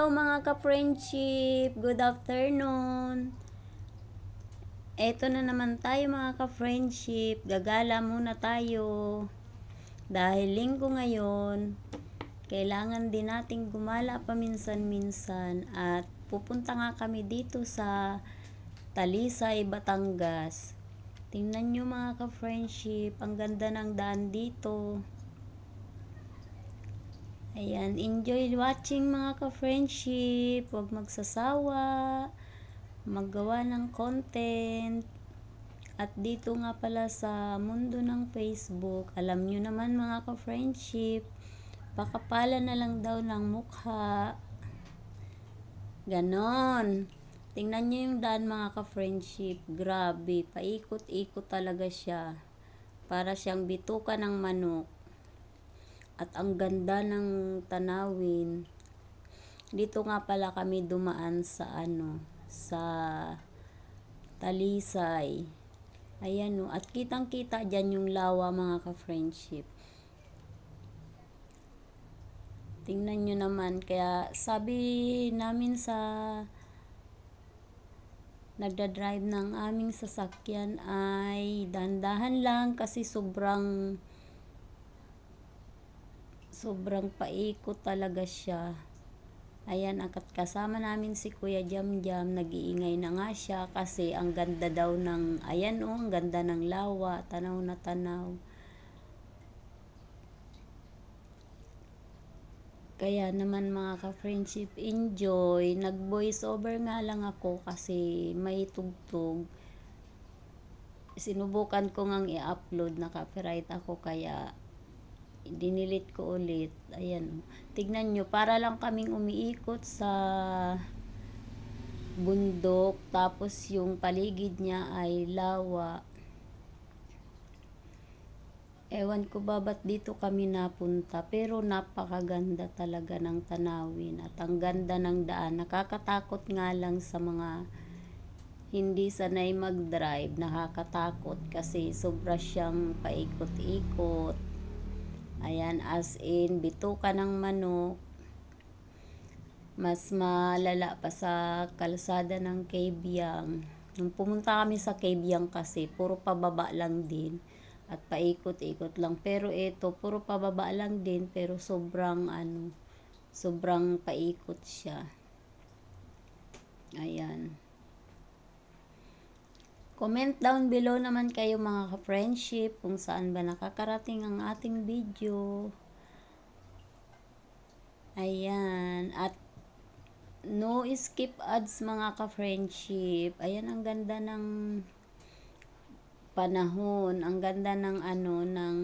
Hello mga ka-friendship, good afternoon. Eto na naman tayo mga ka-friendship, gagala muna tayo. Dahil linggo ngayon, kailangan din nating gumala paminsan-minsan at pupunta nga kami dito sa Talisay, Batangas. Tingnan nyo mga ka-friendship, ang ganda ng daan dito. Ayan, enjoy watching mga ka-friendship. Huwag magsasawa, maggawa ng content. At dito nga pala sa mundo ng Facebook, alam nyo naman mga ka-friendship, pakapala na lang daw ng mukha. Ganon. Tingnan nyo yung daan mga ka-friendship. Grabe, paikot-ikot talaga siya. Para siyang bituka ng manok. At ang ganda ng tanawin. Dito nga pala kami dumaan sa sa Talisay. Ayan at kitang-kita dyan yung lawa mga ka-friendship. Tingnan nyo naman, kaya sabi namin sa nagdadrive ng aming sasakyan ay dahan-dahan lang kasi sobrang paikot talaga siya. Ayan, at kasama namin si Kuya Jamjam, nag-iingay na nga siya kasi ang ganda daw ng, ayan ang ganda ng lawa, tanaw na tanaw. Kaya naman mga ka-friendship, enjoy. Nag-voice over nga lang ako kasi may tugtog. Sinubukan ko ngang i-upload, na copyright ako kaya dinilit ko ulit. Ayan, tignan nyo, para lang kaming umiikot sa bundok, tapos yung paligid niya ay lawa. Ewan ko ba ba't dito kami napunta, pero napakaganda talaga ng tanawin at ang ganda ng daan. Nakakatakot nga lang sa mga hindi sanay mag-drive, nakakatakot kasi sobra siyang paikot-ikot. Ayan, as in, bituka ng manok. Mas malala pa sa kalsada ng Cabiang. Nung pumunta kami sa Cabiang kasi, puro pababa lang din. At paikot-ikot lang. Pero ito, puro pababa lang din. Pero sobrang sobrang paikot siya. Ayan. Comment down below naman kayo mga ka-friendship kung saan ba nakakarating ang ating video. Ayan. At no skip ads mga ka-friendship. Ayan, ang ganda ng panahon. Ang ganda ng ng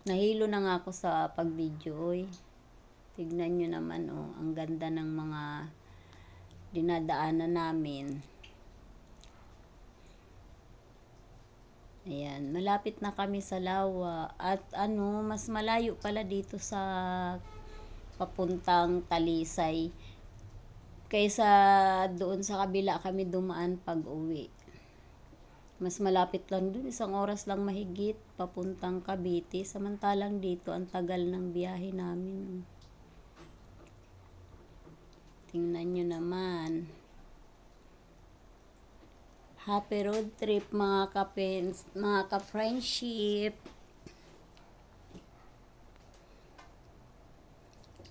nahilo na nga ako sa pag-video. Tignan nyo naman ang ganda ng mga dinadaanan namin. Ayan, malapit na kami sa lawa at mas malayo pala dito sa papuntang Talisay kaysa doon sa kabila kami dumaan pag-uwi. Mas malapit lang doon, 1 oras lang mahigit papuntang Cavite, samantalang dito ang tagal ng biyahe namin. Tingnan nyo naman. Happy road trip mga ka-friendship.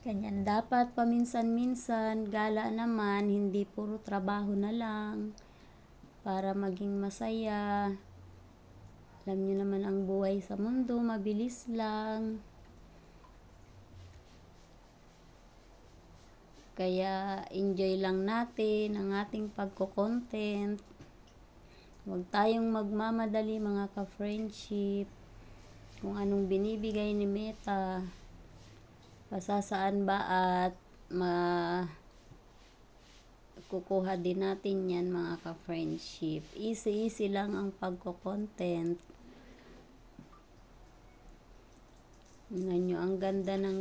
Ganyan dapat paminsan-minsan, gala naman, hindi puro trabaho na lang para maging masaya. Alam niyo naman ang buhay sa mundo, mabilis lang. Kaya enjoy lang natin ang ating pagko-content. Huwag tayong magmamadali mga ka-friendship. Kung anong binibigay ni Meta, pasasaan ba at kukuha din natin yan mga ka-friendship. Easy lang ang pagko-content. Tingnan nyo, ang ganda ng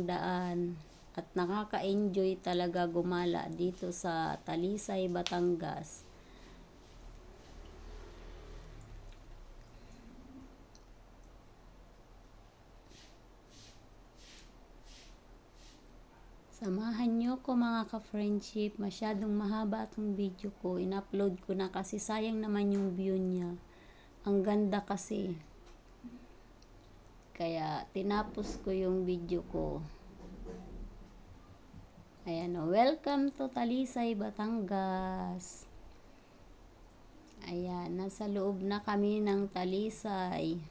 daan. At nakaka-enjoy talaga gumala dito sa Talisay, Batangas. Samahan ko mga ka-friendship, masyadong mahaba itong video ko. In-upload ko na kasi sayang naman yung view niya. Ang ganda kasi. Kaya tinapos ko yung video ko. Ayan o, welcome to Talisay, Batangas. Ayan, nasa loob na kami ng Talisay.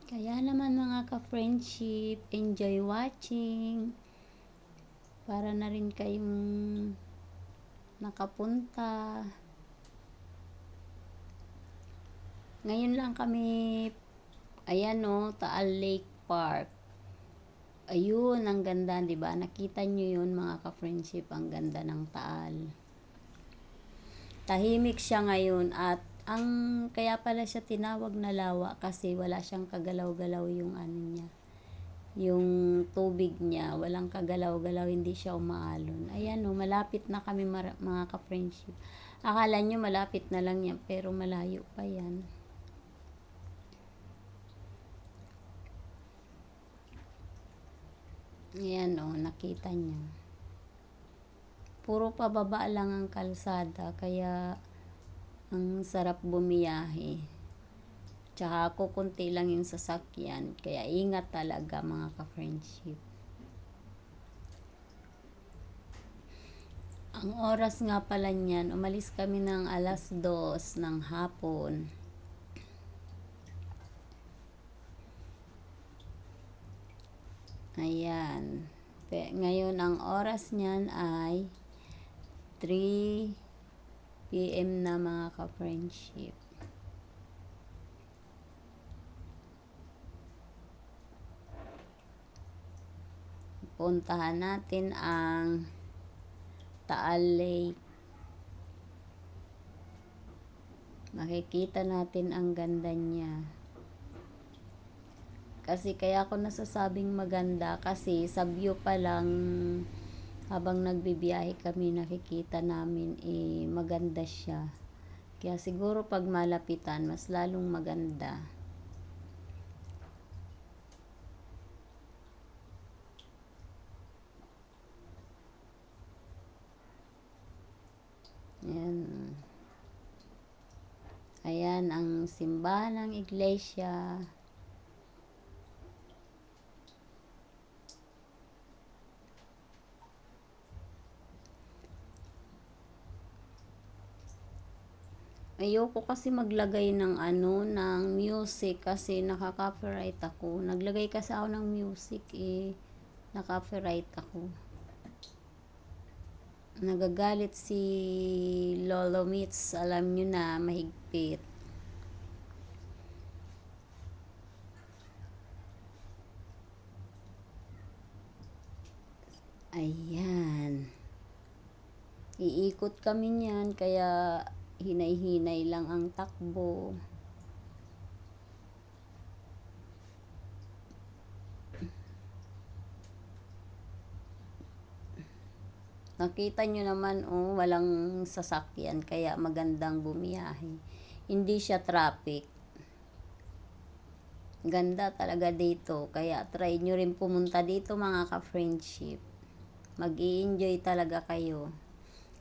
Kaya naman mga ka-friendship, enjoy watching. Para na rin kayong nakapunta. Ngayon lang kami, ayan o, Taal Lake Park. Ayun, ang ganda, di ba? Nakita nyo yun mga ka-friendship, ang ganda ng Taal. Tahimik siya ngayon at kaya pala siya tinawag na lawa kasi wala siyang kagalaw-galaw yung ano niya. Yung tubig niya, walang kagalaw-galaw, hindi siya umaalon. Ayan o, malapit na kami mga ka-friendship. Akala nyo malapit na lang yan, pero malayo pa yan. Ayan o, nakita nyo. Puro pababa lang ang kalsada, kaya ang sarap bumiyahe. Tsaka kukunti lang yung sasakyan. Kaya ingat talaga mga ka-friendship. Ang oras nga pala niyan, umalis kami ng 2:00 ng hapon. Ayan. Ngayon ang oras niyan ay 3 PM na mga ka-friendship. Puntahan natin ang Taal Lake. Makikita natin ang ganda niya. Kasi kaya ako nasasabing maganda kasi sa view pa lang habang nagbibiyahe kami nakikita namin maganda siya. Kaya siguro pag malapitan mas lalong maganda. Ayan. Ayan ang simbahan ng iglesia. Ayoko kasi maglagay ng ng music kasi naka-copyright ako. Naglagay kasi ako ng music naka-copyright ako. Nagagalit si Lolo Mitz, alam nyo na, mahigpit. Ayan. Iikot kami niyan, kaya hinay-hinay lang ang takbo. Nakita nyo naman, walang sasakyan, kaya magandang bumiyahe. Hindi siya traffic. Ganda talaga dito, kaya try nyo rin pumunta dito mga ka-friendship. Mag-i-enjoy talaga kayo.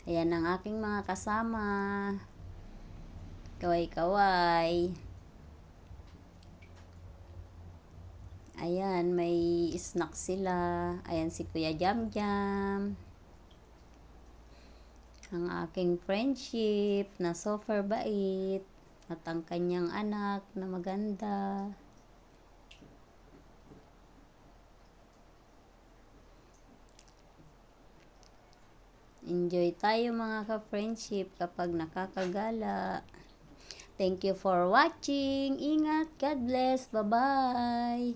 Ayan ang aking mga kasama. Kaway-kaway. Ayan, may snack sila. Ayan si Kuya Jam Jam. Ang aking friendship na super bait. At ang kanyang anak na maganda. Enjoy tayo mga ka-friendship kapag nakakagala. Thank you for watching. Ingat. God bless. Bye-bye.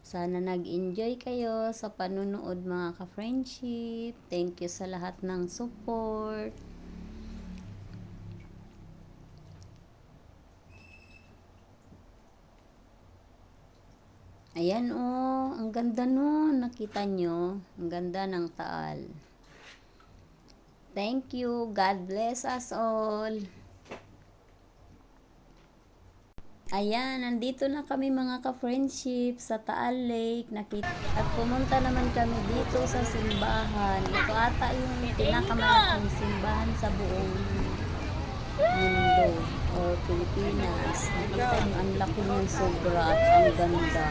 Sana nag-enjoy kayo sa panunood mga ka-friendship. Thank you sa lahat ng support. Ayan ang ganda nun. Nakita nyo? Ang ganda ng Taal. Thank you. God bless us all. Ayan, nandito na kami mga ka-friendship sa Taal Lake. At pumunta naman kami dito sa simbahan. Ito ata yung pinakamalaking simbahan sa buong mundo o Pilipinas. Nakita mo, ang laki ng sobra at ang ganda.